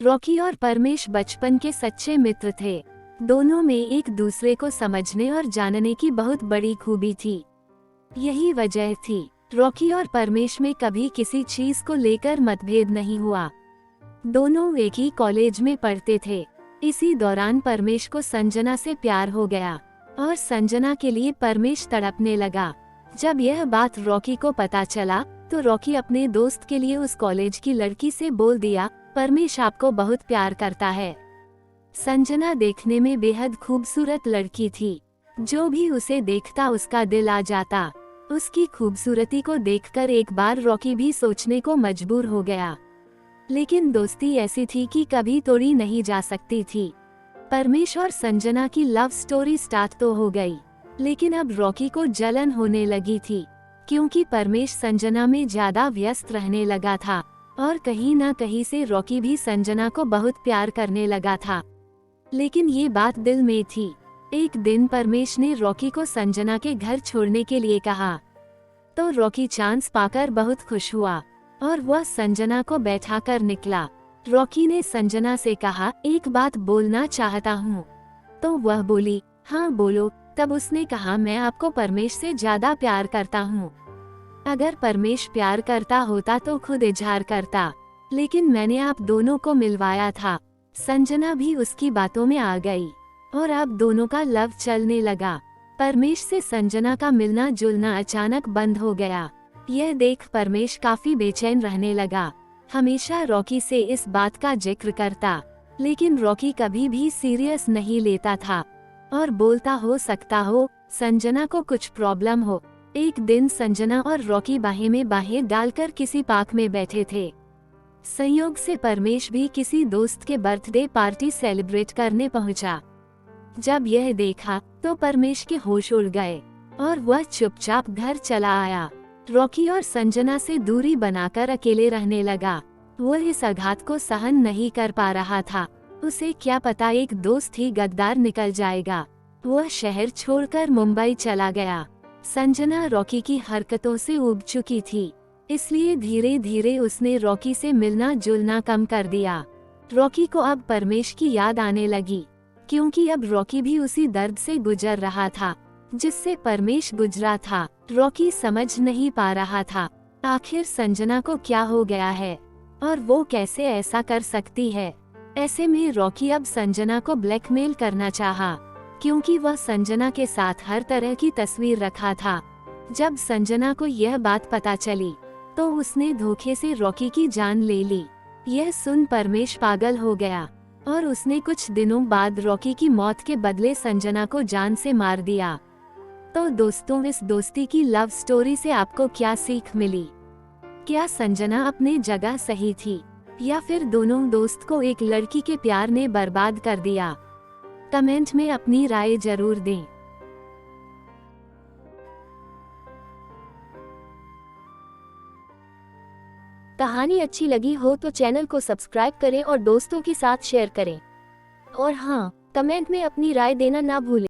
Rocky और परमेश बचपन के सच्चे मित्र थे। दोनों में एक दूसरे को समझने और जानने की बहुत बड़ी खूबी थी। यही वजह थी रॉकी और परमेश में कभी किसी चीज को लेकर मतभेद नहीं हुआ। दोनों एक ही कॉलेज में पढ़ते थे। इसी दौरान परमेश को संजना से प्यार हो गया और संजना के लिए परमेश तड़पने लगा। जब यह बात रॉकी को पता चला तो रॉकी अपने दोस्त के लिए उस कॉलेज की लड़की से बोल दिया, परमेश आपको बहुत प्यार करता है। संजना देखने में बेहद खूबसूरत लड़की थी। जो भी उसे देखता उसका दिल आ जाता। उसकी खूबसूरती को देखकर एक बार रॉकी भी सोचने को मजबूर हो गया। लेकिन दोस्ती ऐसी थी कि कभी तोड़ी नहीं जा सकती थी। परमेश और संजना की लव स्टोरी स्टार्ट तो हो गई, लेकिन अब रॉकी को जलन होने लगी थी, क्योंकि परमेश संजना में ज्यादा व्यस्त रहने लगा था और कहीं न कहीं से रॉकी भी संजना को बहुत प्यार करने लगा था। लेकिन ये बात दिल में थी। एक दिन परमेश ने रॉकी को संजना के घर छोड़ने के लिए कहा, तो रॉकी चांस पाकर बहुत खुश हुआ और वह संजना को बैठाकर निकला। रॉकी ने संजना से कहा, एक बात बोलना चाहता हूँ। तो वह बोली, हाँ बोलो। तब उसने कहा, मैं आपको परमेश से ज्यादा प्यार करता हूँ। अगर परमेश प्यार करता होता तो खुद इजहार करता, लेकिन मैंने आप दोनों को मिलवाया था। संजना भी उसकी बातों में आ गई और अब दोनों का लव चलने लगा। परमेश से संजना का मिलना जुलना अचानक बंद हो गया। यह देख परमेश काफी बेचैन रहने लगा। हमेशा रॉकी से इस बात का जिक्र करता, लेकिन रॉकी कभी भी सीरियस नहीं लेता था और बोलता, हो सकता हो संजना को कुछ प्रॉब्लम हो। एक दिन संजना और रॉकी बाहें में बाहें डालकर किसी पार्क में बैठे थे। संयोग से परमेश भी किसी दोस्त के बर्थडे पार्टी सेलिब्रेट करने पहुंचा। जब यह देखा तो परमेश के होश उड़ गए और वह चुपचाप घर चला आया। रॉकी और संजना से दूरी बनाकर अकेले रहने लगा। वह इस आघात को सहन नहीं कर पा रहा था। उसे क्या पता एक दोस्त ही गद्दार निकल जाएगा। वह शहर छोड़कर मुंबई चला गया। संजना रॉकी की हरकतों से ऊब चुकी थी, इसलिए धीरे धीरे उसने रॉकी से मिलना जुलना कम कर दिया। रॉकी को अब परमेश की याद आने लगी, क्योंकि अब रॉकी भी उसी दर्द से गुजर रहा था जिससे परमेश गुजरा था। रॉकी समझ नहीं पा रहा था आखिर संजना को क्या हो गया है और वो कैसे ऐसा कर सकती है। ऐसे में रॉकी अब संजना को ब्लैकमेल करना चाहा, क्योंकि वह संजना के साथ हर तरह की तस्वीर रखा था। जब संजना को यह बात पता चली तो उसने धोखे से रॉकी की जान ले ली। यह सुन परमेश पागल हो गया और उसने कुछ दिनों बाद रॉकी की मौत के बदले संजना को जान से मार दिया। तो दोस्तों, इस दोस्ती की लव स्टोरी से आपको क्या सीख मिली? क्या संजना अपने जगह सही थी या फिर दोनों दोस्त को एक लड़की के प्यार ने बर्बाद कर दिया? कमेंट में अपनी राय जरूर दें। कहानी अच्छी लगी हो तो चैनल को सब्सक्राइब करें और दोस्तों के साथ शेयर करें। और हाँ, कमेंट में अपनी राय देना ना भूलें।